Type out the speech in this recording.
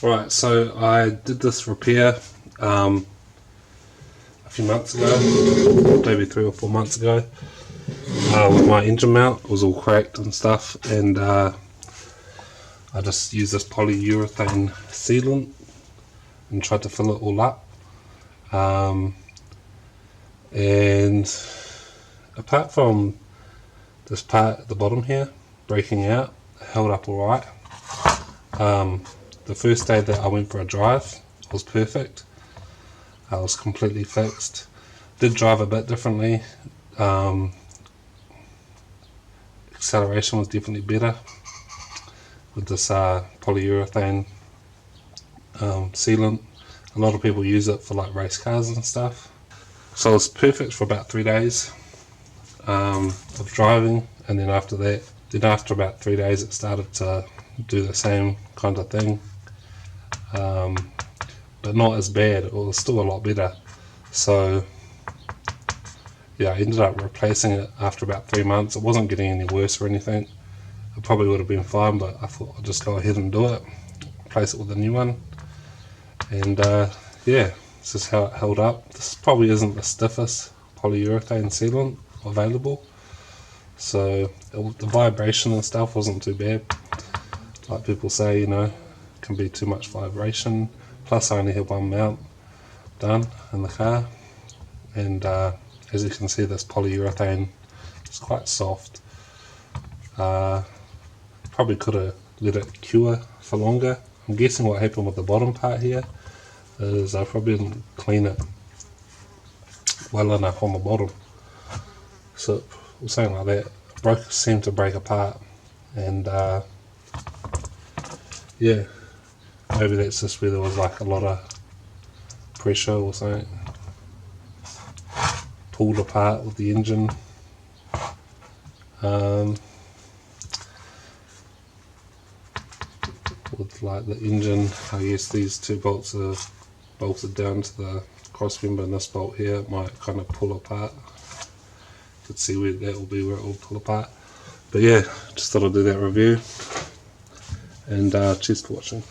Right, so I did this repair a few months ago, maybe 3 or 4 months ago, with my engine mount. It was all cracked and stuff, and I just used this polyurethane sealant and tried to fill it all up. And apart from this part at the bottom here breaking out, it held up alright. The first day that I went for a drive was perfect. I was completely fixed. Did drive a bit differently. Acceleration was definitely better with this polyurethane sealant. A lot of people use it for like race cars and stuff. So it was perfect for about 3 days of driving, and then after about 3 days it started to do the same kind of thing, but not as bad. It was still a lot better. So yeah, I ended up replacing it after about 3 months. It wasn't getting any worse or anything. It probably would have been fine, but I thought I'd just go ahead and do it, replace it with a new one. And yeah, this is how it held up. This probably isn't the stiffest polyurethane sealant available, so the vibration and stuff wasn't too bad. Like people say, can be too much vibration. Plus I only had one mount done in the car, and as you can see, this polyurethane is quite soft. Probably could have let it cure for longer. I'm guessing what happened with the bottom part here is I probably didn't clean it well enough on the bottom, so something like that. It seemed to break apart, and yeah, maybe that's just where there was like a lot of pressure or something. Pulled apart with the engine. With like the engine, I guess these two bolts are bolted down to the cross member, and this bolt here, it might kind of pull apart. You could see where that will be, where it will pull apart. But yeah, just thought I'd do that review, and cheers for watching.